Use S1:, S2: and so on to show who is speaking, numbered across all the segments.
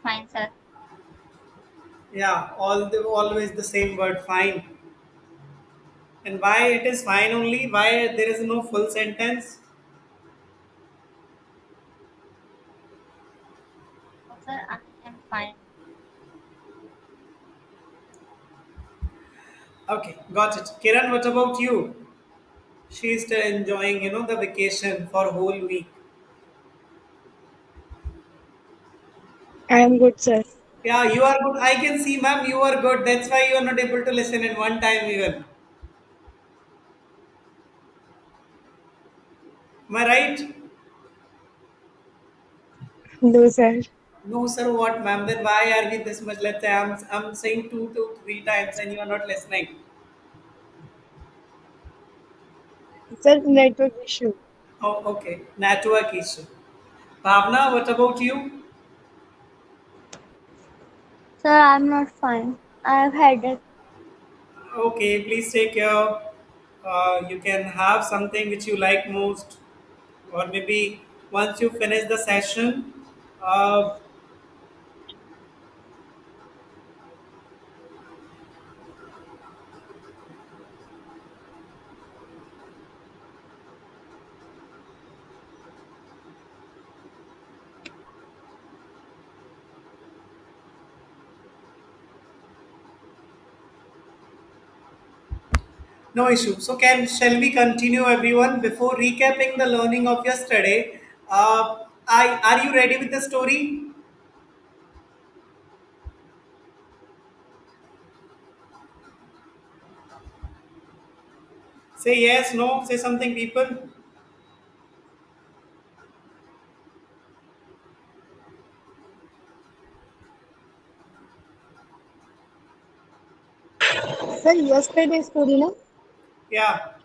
S1: fine, sir.
S2: Yeah, always the same word, fine. And why it is fine only? Why there is no full sentence?
S1: Oh, sir, I am fine.
S2: Okay, got it. Kiran, what about you? She is still enjoying, the vacation for whole week.
S3: I am good, sir.
S2: Yeah, you are good. I can see, ma'am, you are good. That's why you are not able to listen in one time even. Am I right?
S3: No, sir.
S2: No, sir. What, ma'am? Then why are we this much? Let's say I'm saying two to three times and you are not listening.
S3: Sir, network issue.
S2: Oh, okay. Network issue. Bhavna, what about you?
S1: Sir, I'm not fine. I have headache.
S2: Okay, please take care. You can have something which you like most, or maybe once you finish the session. Uh, no issue. So, shall we continue, everyone? Before recapping the learning of yesterday, are you ready with the story? Say yes, no. Say something, people.
S3: Sir, yesterday's story, na?
S2: Yeah.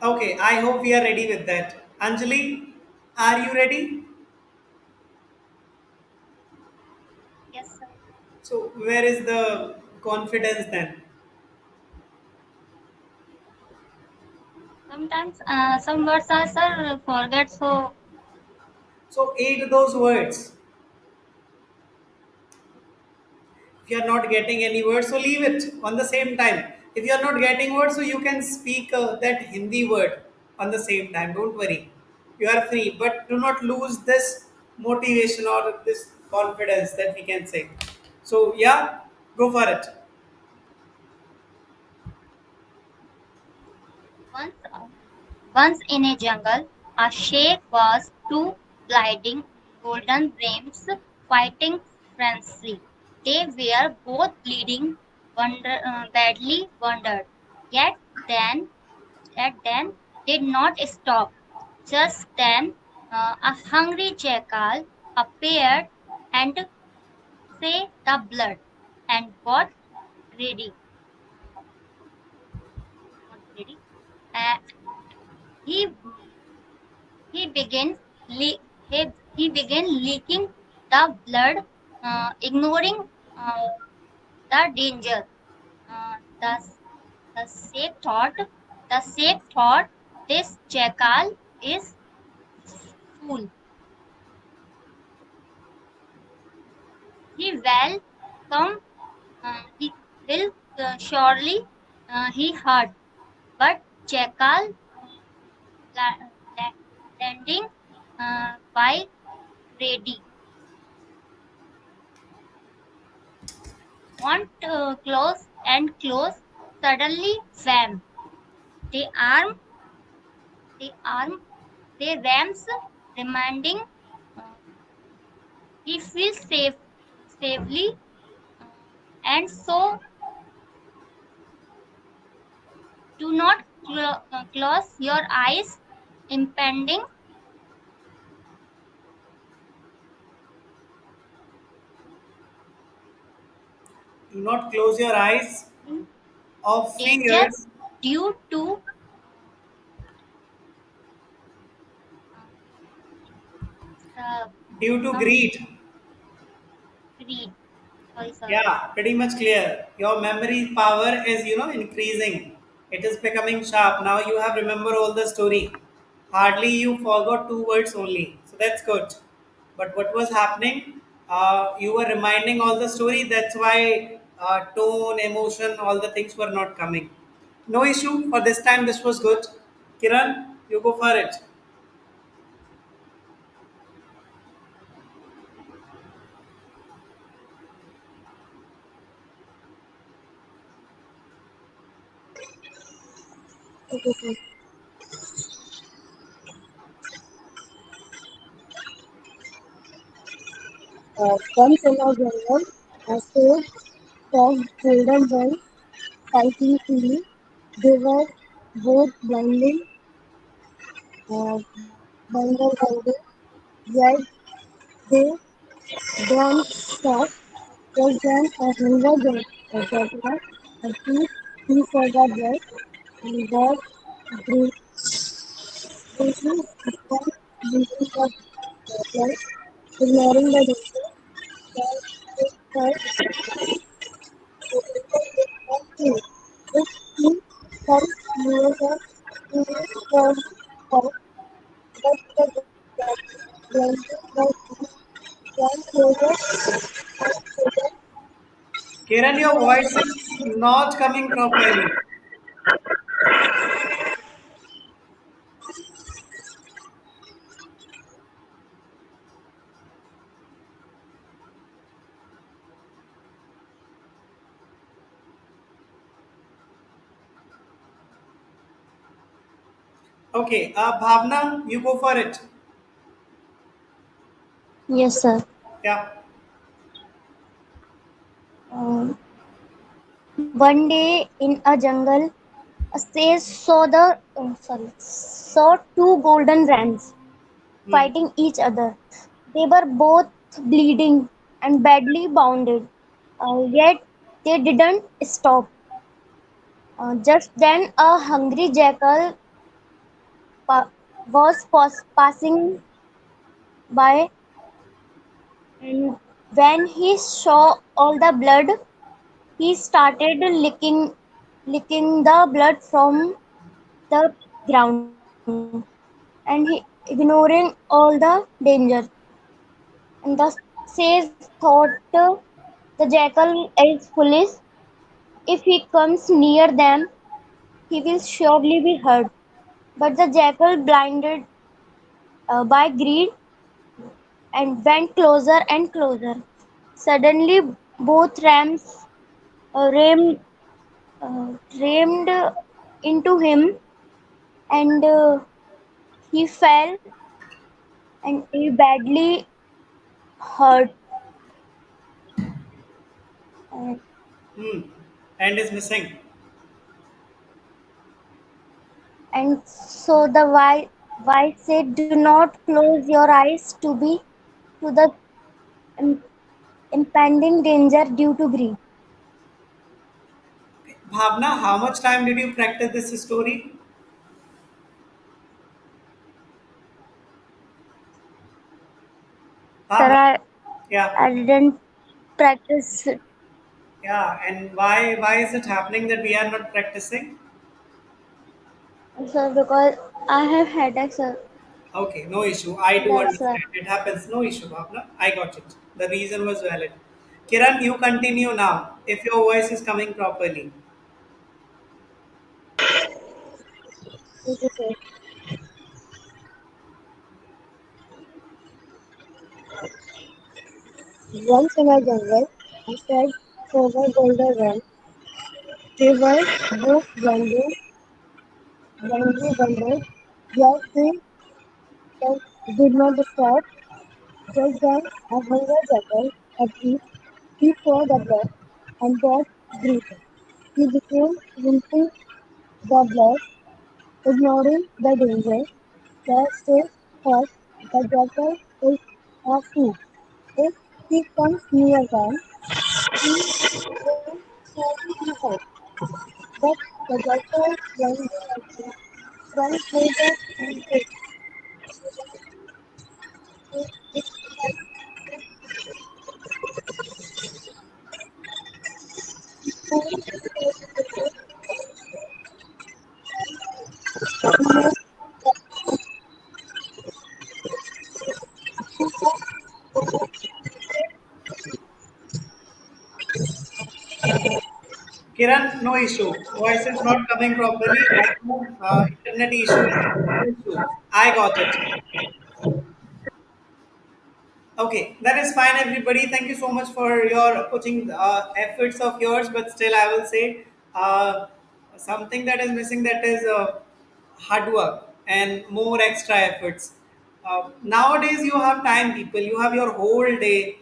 S2: Okay. I hope we are ready with that. Anjali, are you ready?
S1: Yes, sir.
S2: So, where is the confidence then?
S1: Sometimes some words are, sir, forget. So,
S2: So, eat those words. If you are not getting any words, so leave it on the same time. If you are not getting words, so you can speak that Hindi word on the same time. Don't worry. You are free. But do not lose this motivation or this confidence that we can say. So, yeah, go for it.
S1: once, uh, once in a jungle, a sheikh was two gliding golden rams fighting frenzy. They were both bleeding badly wounded. Yet then, yet then did not stop. Just then, a hungry jackal appeared and saved the blood and got greedy. Got greedy. Uh, he he began le- he began leaking the blood, ignoring uh, the danger. Uh, the the sheikh thought this jackal is fool. He will come. He will surely he heard, but jackal la- la- landing by ready. Want close and close. Suddenly, wham! The arm, the arm, the rams, reminding uh, he feels safely, uh, and so do not close your eyes. Impending
S2: Do not close your eyes of
S1: danger
S2: fears
S1: due to uh,
S2: due to
S1: some
S2: greed.
S1: greed. Sorry, sir.
S2: Yeah, pretty much clear. Your memory power is, increasing. It is becoming sharp. Now you have remember all the story. Hardly you forgot two words only. So that's good. But what was happening? You were reminding all the story. That's why tone, emotion, all the things were not coming. No issue for this time. This was good. Kiran, you go for it.
S3: Okay, sir. Once in a jungle, a sage found golden well fighting freely. They were both blinded, yet they don't stop. Just then a hunger got a thief, he forgot blood, and got briefly began drinking the blood, ignoring the danger. That it felt empty. If he comes near the from but the blanket was one closer
S2: Kiran, your voice is not coming properly. Okay, Bhavna, you go for it.
S1: Yes, sir.
S2: Yeah.
S1: Um, One day in a jungle, a sage saw two golden rams
S2: Hmm.
S1: fighting each other. They were both bleeding and badly wounded, yet they didn't stop. Just then, a hungry jackal pa- passing by, and when he saw all the blood, he started licking the blood from the ground, and he ignoring all the danger. And the sage thought the jackal is foolish. If he comes near them, he will surely be hurt. But the jackal, blinded by greed, and went closer and closer. Suddenly, both rams rammed, rammed into him, and he fell and he badly hurt. Uh,
S2: Hmm. And is missing.
S1: and so the wise said, "Do not close your eyes to the im- impending danger due to greed."
S2: Bhavna, how much time did you practice this story?
S1: Sir,
S2: Bhavna. Yeah.
S1: I didn't practice.
S2: Yeah. And why is it happening that we are not practicing?
S1: Sir, because I have headache, sir.
S2: Okay, no issue. I do
S1: That's why.
S2: understand. It happens. No issue, Bhavna. I got it. The reason was valid. Kiran, you continue now. If your voice is coming properly.
S3: okay, sir. Once in a jungle, a stag saw a golden ram. They were both blindly, yet they did not stop. Just then, a hungry jackal appeared. He saw the blood and got greedy. He began drinking the blood, ignoring the danger. The sage thought the jackal is a fool. If he comes near them, he will surely be hurt. But the jackal went closer and
S2: Kiran, no issue. Voice is not coming properly. I know internet issue. No issue. I got it. Okay, that is fine, everybody. Thank you so much for your putting efforts of yours. But still, I will say something that is missing. That is hard work and more extra efforts. Nowadays, you have time, people. You have your whole day.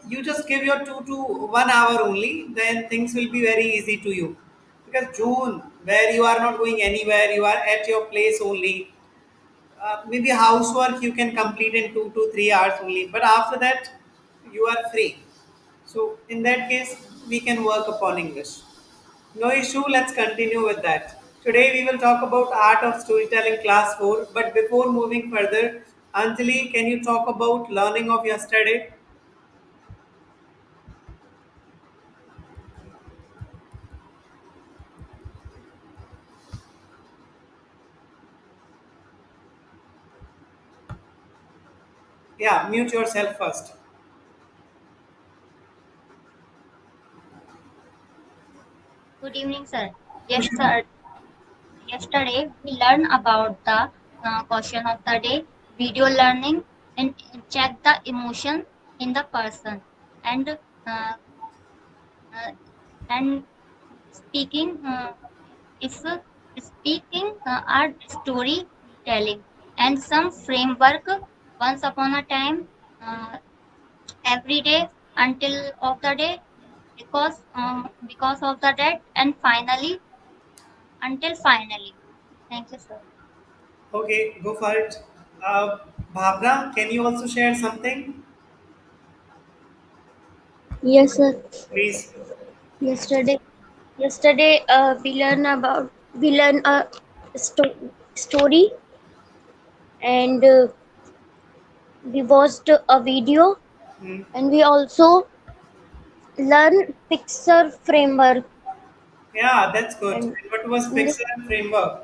S2: You just give your 2 to 1 hour only. Then things will be very easy to you. Because June, where you are not going anywhere, you are at your place only. Maybe housework you can complete in 2 to 3 hours only, but after that you are free. So in that case, we can work upon English. No issue. Let's continue with that. Today we will talk about art of storytelling, class 4. But before moving further, Anjali, can you talk about learning of yesterday? Yeah, mute yourself first.
S1: Good evening, sir. Yes, sir. Yesterday we learned about the question of the day, video learning, and check the emotion in the person, and uh, and speaking. If speaking art storytelling and some framework once upon a time, every day until of the day, because of the that, and finally until finally. Thank you, sir.
S2: Okay, go for it. uh, Bhavna, can you also share something,
S3: Yes, sir.
S2: please?
S3: Yesterday, yesterday we learn a story, and we watched a video,
S2: Hmm.
S3: and we also learn Pixar framework.
S2: Yeah, that's good.
S3: And
S2: What was
S3: in this,
S2: Pixar framework?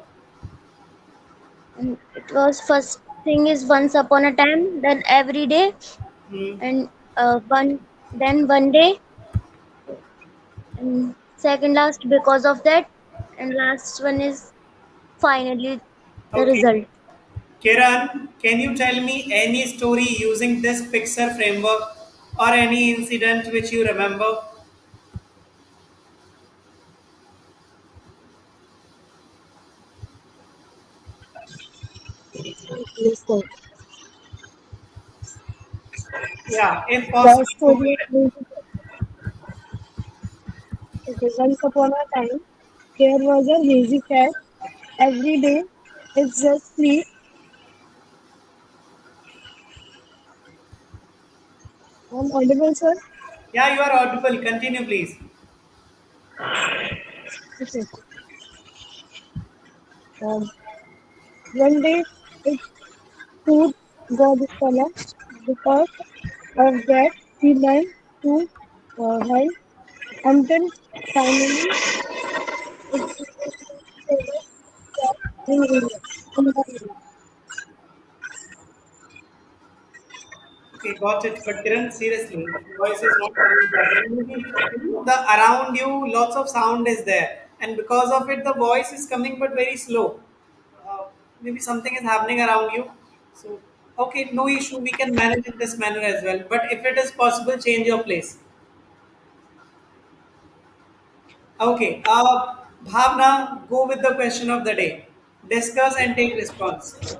S3: and it was first thing is once upon a time, then every day,
S2: Hmm.
S3: and one day, and second last because of that, and last one is finally the
S2: Okay.
S3: result.
S2: Kiran, can you tell me any story using this Pixar framework or any incident which you remember?
S3: Yes, sir.
S2: Yeah, if
S3: The
S2: possible, go
S3: story
S2: ahead.
S3: of okay, once upon a time, there was a lazy cat. Every day, it just sleep. I'm audible, sir.
S2: Yeah, you are audible. Continue, please.
S3: Okay. Um, One day, its food got stolen. Because of that, he learned to hide until finally it
S2: Okay, got it. But Kiran, seriously, your voice is not coming properly. Maybe the around you, lots of sound is there, and because of it, the voice is coming but very slow. Uh, Maybe something is happening around you. So, okay, no issue. We can manage in this manner as well. But if it is possible, change your place. Okay. Bhavna, go with the question of the day. Discuss and take response.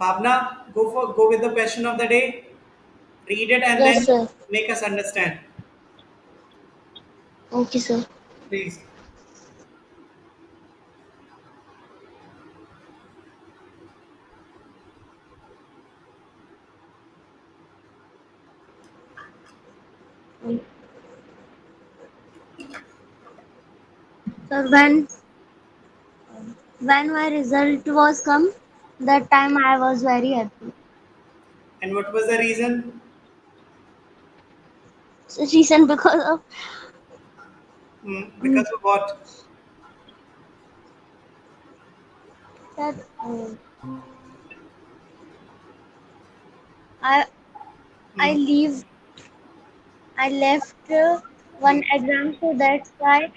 S2: Bhavna, go with the question of the day. Read it and
S3: Yes,
S2: then
S3: sir.
S2: make us understand.
S3: Okay, sir.
S2: Please.
S3: Sir, when my result was come, that time I was very happy.
S2: And what was the reason?
S3: Reason because of mm,
S2: Because of what?
S3: that I I
S2: Mm,
S3: leave I left one exam, so that's why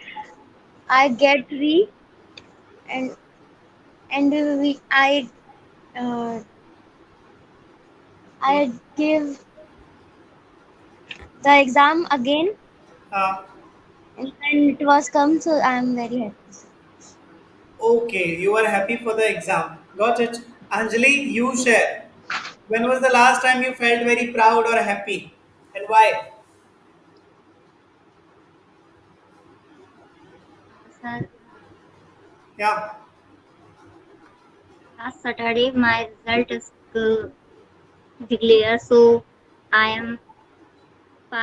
S3: I get re and we uh,
S2: mm.
S3: I give the exam again,
S2: Uh,
S3: and then it was come, so I am very happy.
S2: okay, you are happy for the exam. Got it. Anjali, you share. When was the last time you felt very proud or happy? And why?
S1: Sir,
S2: Yeah.
S1: last Saturday my result is declared, so I am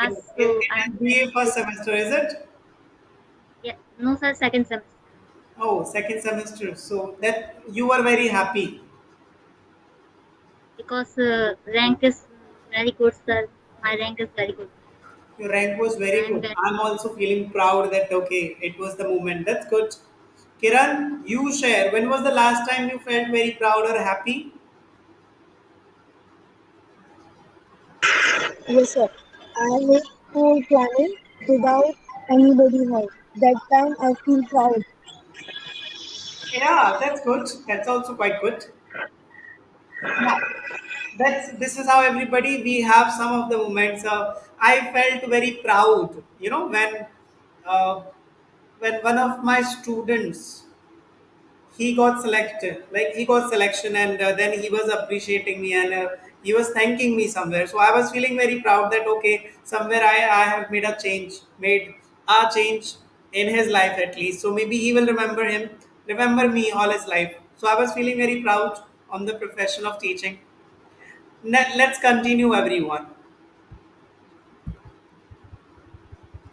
S2: In,
S1: passed.
S2: in,
S1: So I am
S2: in
S1: very
S2: MBA first
S1: good.
S2: semester, is it?
S1: Yeah, no sir, second semester
S2: Oh, second semester. So that you were very happy.
S1: because rank is very good, sir. My rank is very good,
S2: Your rank was very
S1: and
S2: good. I'm also feeling proud that okay, it was the moment. That's good. Kiran, you share. When was the last time you felt very proud or happy?
S3: Yes, sir. I make school planning without anybody help. That time I feel proud.
S2: Yeah, that's good. That's also quite good. Yeah, that's this is how everybody we have some of the moments. I felt very proud. Uh, when one of my students he got selected, like he got selection, and then he was appreciating me and he was thanking me somewhere. So I was feeling very proud that okay, somewhere I have made a change in his life at least. So maybe he will remember me all his life. So I was feeling very proud on the profession of teaching. Let's continue, everyone.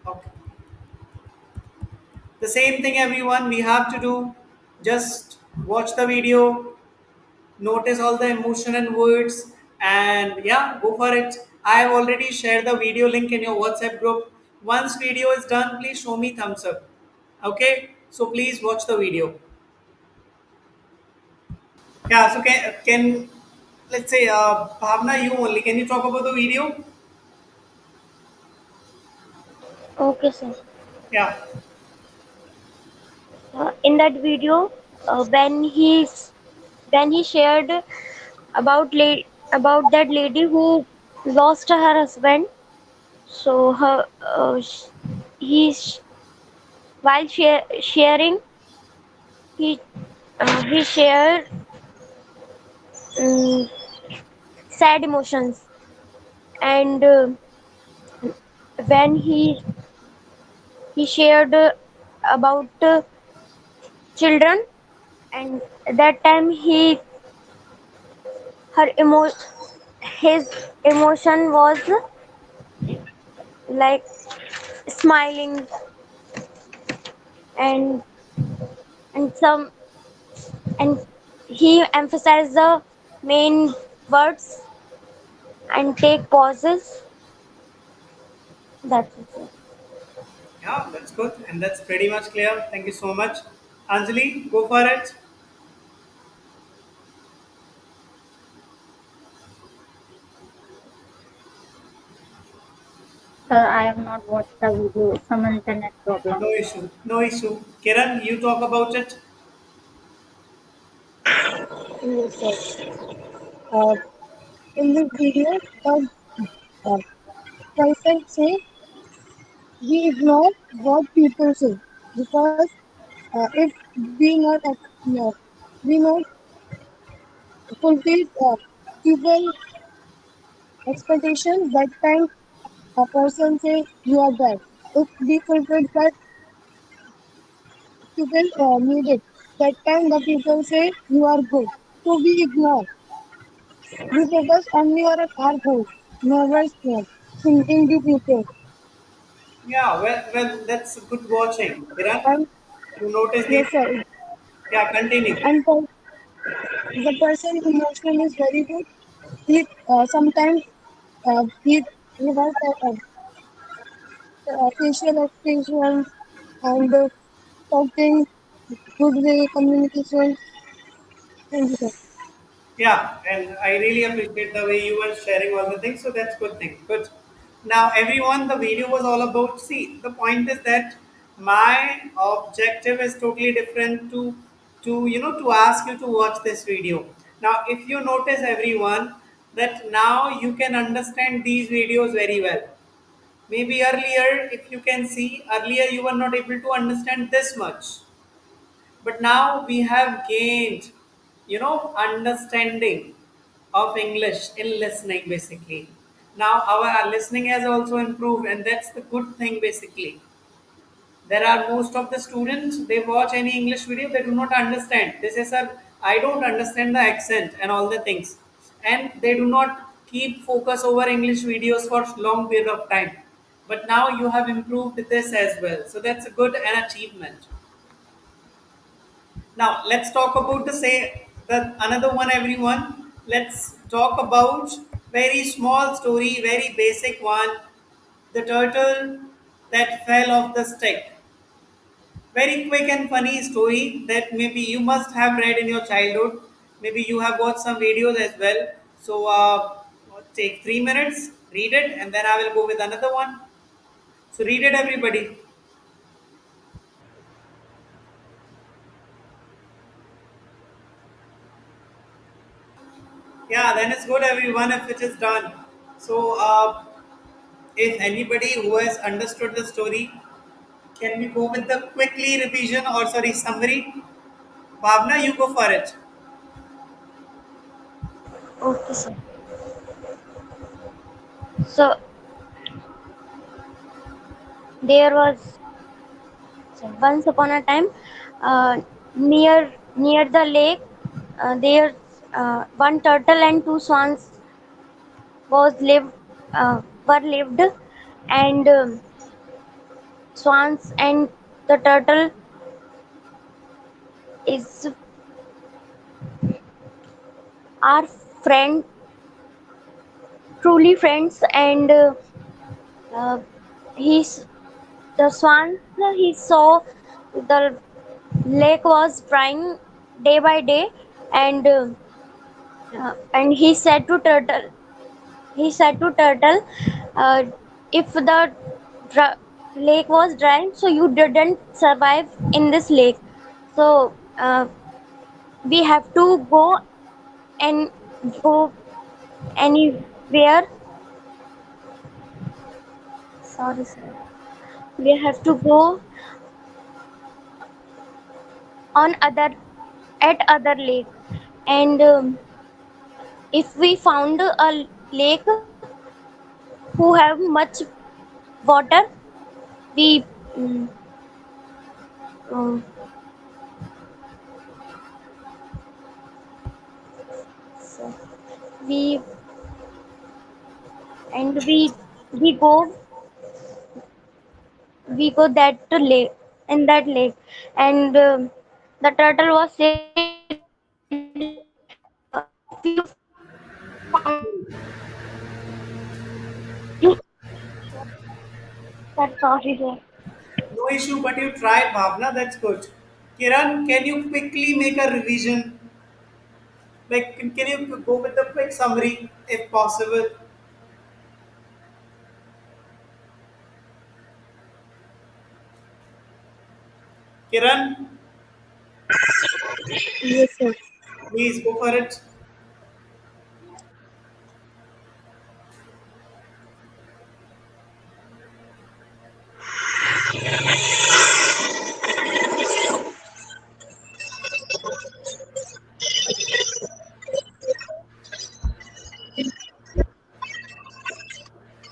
S2: Okay. The same thing, everyone. We have to do. Just watch the video, notice all the emotion and words, and yeah, go for it. I have already shared the video link in your WhatsApp group. Once video is done, please show me thumbs up. Okay, so please watch the video. Yeah, so can let's say Bhavna, you only can you talk about the video?
S3: Okay, sir.
S2: Yeah.
S3: In that video, when he shared about that lady who lost her husband, so he while sharing he shared um, sad emotions, and when he shared about children, and that time her emo his emotion was like smiling, and some, and he emphasized the main words and take pauses. That's it, sir.
S2: Yeah, that's good, and that's pretty much clear. Thank you so much. Anjali, go for it.
S1: sir. I have not watched the video. Some internet problem.
S2: No issue. No issue. Kiran, you talk about it.
S3: Yes, sir. Uh, in this video, the uh, person say we ignore what people say because if we not we not fulfill people expectation, that time a person say you are bad. If we fulfill that people need it, that time the people say you are good. So we ignore. We focus only on our goals, never scared, thinking the people.
S2: Yeah, well, that's good watching. Kiran,
S3: And
S2: you notice these.
S3: yes, sir.
S2: Yeah, continue.
S3: And the person emotion is very good. He sometimes he was facial expressions and talking good way communication. Thank you, sir.
S2: Yeah, and I really appreciate the way you were sharing all the things. So that's good thing. Good. Now, everyone, the video was all about. See, the point is that my objective is totally different to ask you to watch this video. Now, if you notice, everyone, that now you can understand these videos very well. Maybe earlier, if you can see, earlier you were not able to understand this much, but now we have gained understanding of English in listening basically. Now our listening has also improved, and that's the good thing basically. There are most of the students, they watch any English video, they do not understand. They say, sir, I don't understand the accent and all the things, and they do not keep focus over English videos for long period of time. But now you have improved this as well, so that's a good an achievement. Now let's talk about the another one, everyone. Let's talk about very small story, very basic one. The turtle that fell off the stick. Very quick and funny story that maybe you must have read in your childhood. Maybe you have watched some videos as well. So take 3 minutes, read it, and then I will go with another one. So read it, everybody. Yeah, then it's good, everyone, if it is done. So if anybody who has understood the story, can we go with the quickly revision or sorry summary? Bhavna, you go for it.
S1: Okay, sir. So there was once upon a time, near the lake, there one turtle and two swans was lived were lived, and swans and the turtle is are friend truly friends, and uh, he's the swan, he saw the lake was drying day by day, and and he said to turtle, uh, if the dr- lake was dry, so you didn't survive in this lake. So we have to and go anywhere. Sorry, sir. We have to go on other lake, and if we found a lake who have much water, we mm, um, so we and we go that lake in that lake, and the turtle was said, if you found you that sorry, sir.
S2: No issue, but you tried, Bhavna. That's good. Kiran, can you quickly make a revision? Like, can you go with the quick summary if possible? Kiran,
S3: Yes, sir.
S2: please go for it.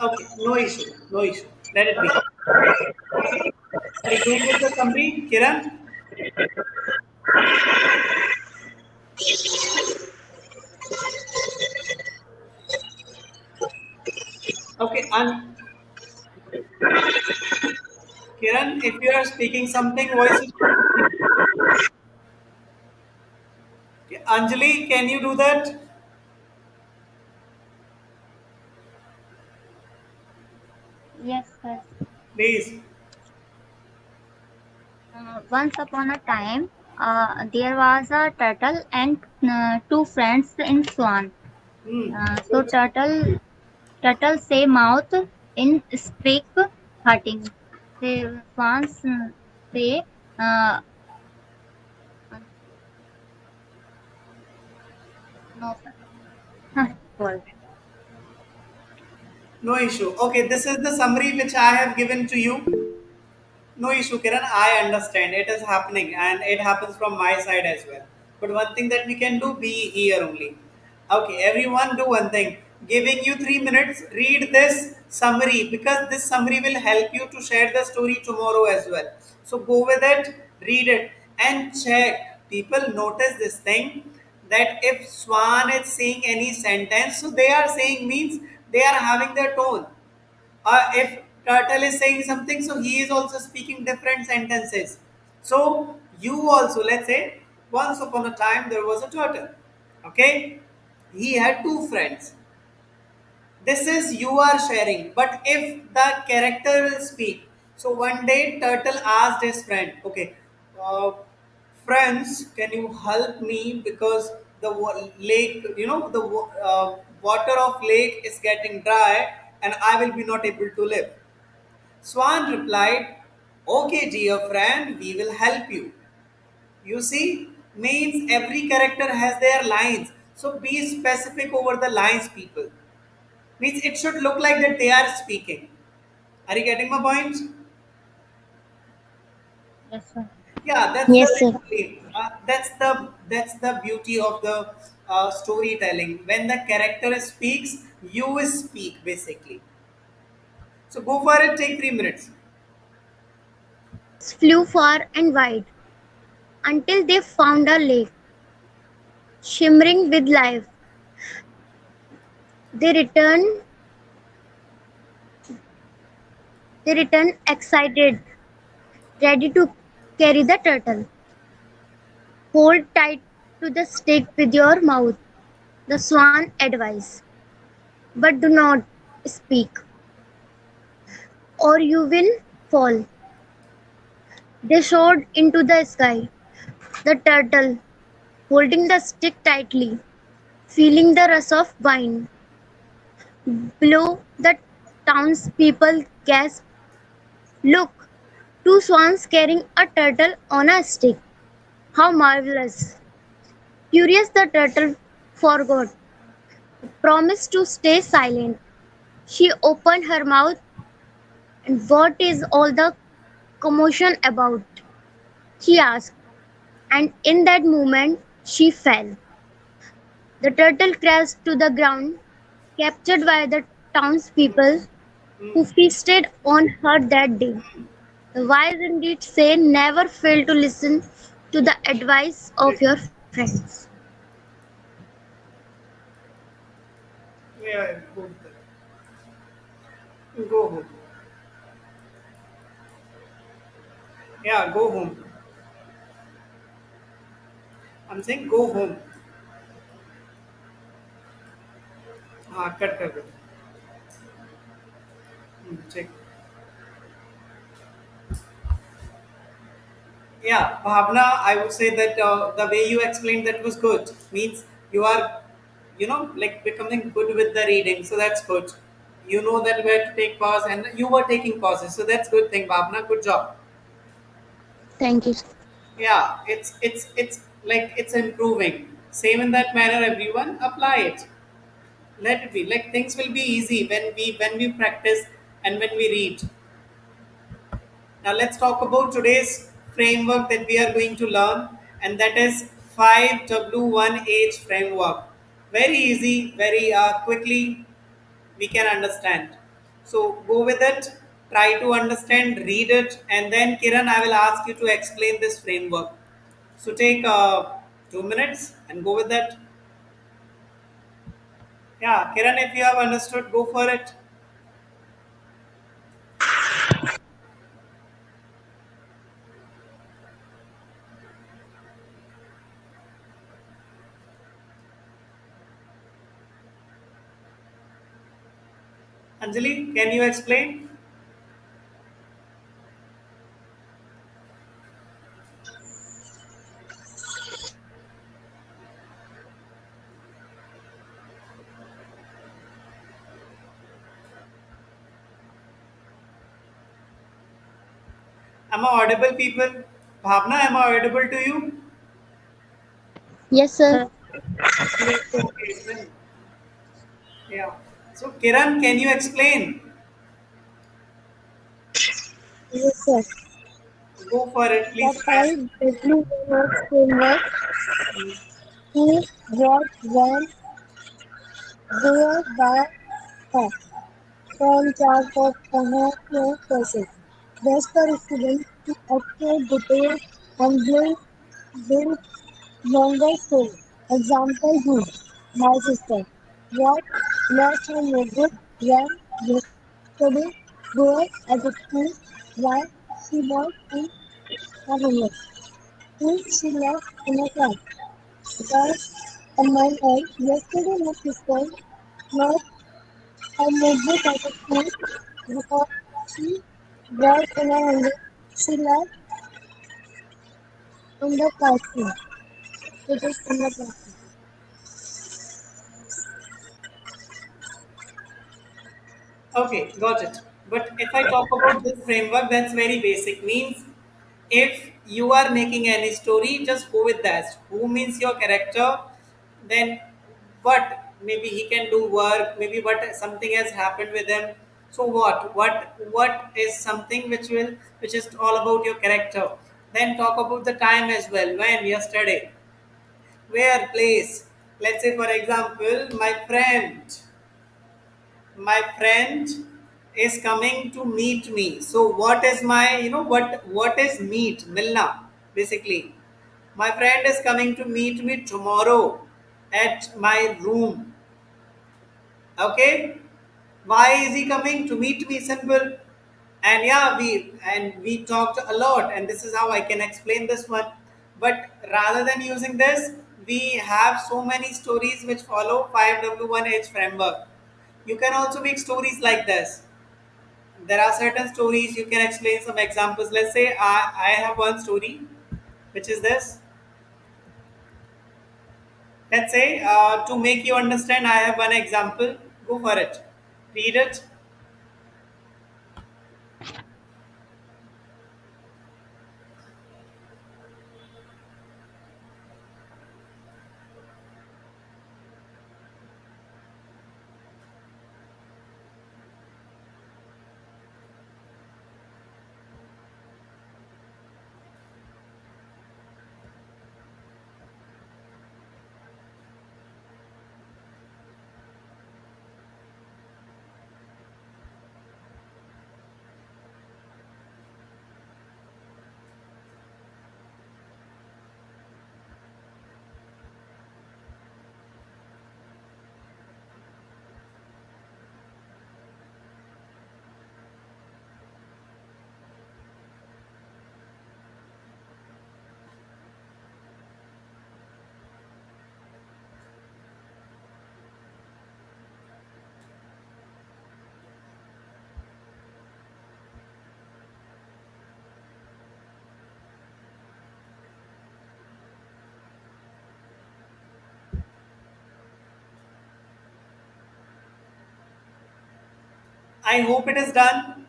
S2: Okay, no issue, no issue. Let it be. Are you going with the summary, Kiran? Okay, and Kiran, if you are speaking something, voice is not coming. Okay, Anjali, can you do that?
S1: Yes, yes.
S2: Please.
S1: Once upon a time, there was a turtle and two friends in swan.
S2: Hmm.
S1: So turtle say mouth in speak hurting. The swans say uh, no sir. Well,
S2: No issue. Okay, this is the summary which I have given to you. No issue, Kiran. I understand. It is happening and it happens from my side as well. But one thing that we can do, be here only. Okay, everyone do one thing. Giving you 3 minutes, read this summary because this summary will help you to share the story tomorrow as well. So go with it, read it, and check. People notice this thing that if Swan is saying any sentence, so they are saying means they are having their tone, if turtle is saying something, so he is also speaking different sentences. So you also, let's say, once upon a time there was a turtle. Okay, he had two friends. This is you are sharing, but if the character will speak, so one day turtle asked his friend, okay, uh, friends, can you help me because the lake, water of lake is getting dry and I will be not able to live. Swan replied, okay, dear friend, we will help you. You see, means every character has their lines. So be specific over the lines, people. Means it should look like that they are speaking. Are you getting my point?
S1: yes sir.
S2: Yeah, that's the
S3: Yes, sir.
S2: that's the beauty of the storytelling. When the character speaks, you speak basically. So go for it. Take 3 minutes.
S3: Flew far and wide until they found a lake shimmering with life. They returned they returned excited, ready to carry the turtle. Hold tight to the stick with your mouth, the swan advised, but do not speak, or you will fall. They soared into the sky, the turtle holding the stick tightly, feeling the rush of wind. Below, the townspeople gasped, look, two swans carrying a turtle on a stick. How marvelous! Curious, the turtle forgot, promised to stay silent. She opened her mouth, and what is all the commotion about? She asked, and in that moment she fell. The turtle crashed to the ground, captured by the townspeople who feasted on her that day. The wise indeed say never fail to listen to the advice of your friends.
S2: Yeah, go home. Yeah, go home. I'm saying go home. हाँ cut कर दो. Check. Yeah, Bhavna, I would say that the way you explained that was good. Means you are, like becoming good with the reading. So that's good. You know that where to take pause, and you were taking pauses. So that's good thing, Bhavna. Good job.
S3: Thank you.
S2: Yeah, it's like it's improving. Same in that manner, everyone apply it. Let it be. Like things will be easy when we practice and when we read. Now let's talk about today's framework that we are going to learn, and that is 5W1H framework. Very easy, very quickly we can understand. So go with it, try to understand, read it, and then Kiran, I will ask you to explain this framework. So take 2 minutes and go with that. Yeah, Kiran, if you have understood, go for it. Anjali, can you explain? Am I audible, people? Bhavna, am I audible to you?
S4: Yes, sir.
S1: Sir,
S3: Yes, sir.
S2: Okay, then, yeah. So, Kiran, can you explain?
S3: Yes, sir.
S2: Go for it,
S3: The
S2: please try.
S3: five deadly words framework: who, what, when, where, why, how. From chart of कहाँ क्यों कैसे. Best for students to accurate details and build longer story. Example who? My sister. What? Lost her notebook when yesterday. Where? At the school. Why? She was in her homework. Who? She left in a class. Thus, on my end, yesterday my sister lost her notebook at the school because she was in a homework. She left in the classroom. It is in the classroom.
S2: Okay, got it. But if I talk about this framework, that's very basic. Means if you are making any story, just go with that. Who means your character, then what? Maybe he can do work, maybe what something has happened with him. So what? What is something which is all about your character? Then talk about the time as well. When? Yesterday. Where? Place. Let's say for example, my friend is coming to meet me. So what is my, what is meet, milna, basically. My friend is coming to meet me tomorrow at my room. Okay, why is he coming to meet me? Simple. And yeah, we talked a lot, and this is how I can explain this one. But rather than using this, we have so many stories which follow 5W1H framework. You can also make stories like this. There are certain stories you can explain some examples. Let's say I have one story, which is this. Let's say to make you understand, I have one example. Go for it. Read it. I hope it is done.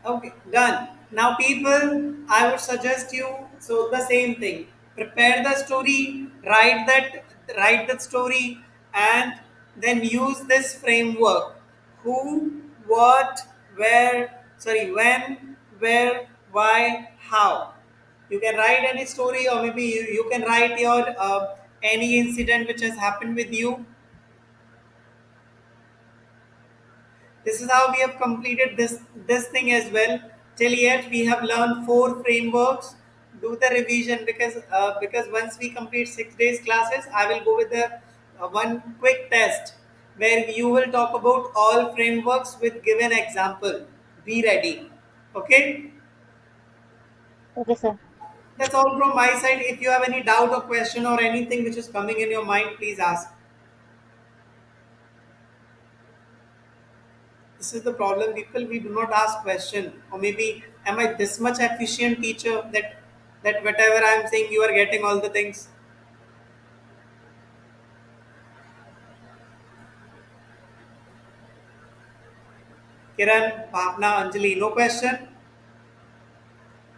S2: Okay, done. Now, people, I would suggest you so the same thing. Prepare the story, write that story, and then use this framework. Who, what, where, sorry, when, where, why, how. You can write any story, or maybe you can write your any incident which has happened with you. This is how we have completed this thing as well. Till yet, we have learned four frameworks. Do the revision, because once we complete 6 days classes, I will go with the one quick test where you will talk about all frameworks with given example. Be ready. Okay,
S1: okay, sir.
S2: that's all from my side. If you have any doubt or question or anything which is coming in your mind, please ask. This is the problem, people. We do not ask question, or maybe am I this much efficient teacher that whatever I am saying you are getting all the things. Kiran, Bhavna, Anjali, no question.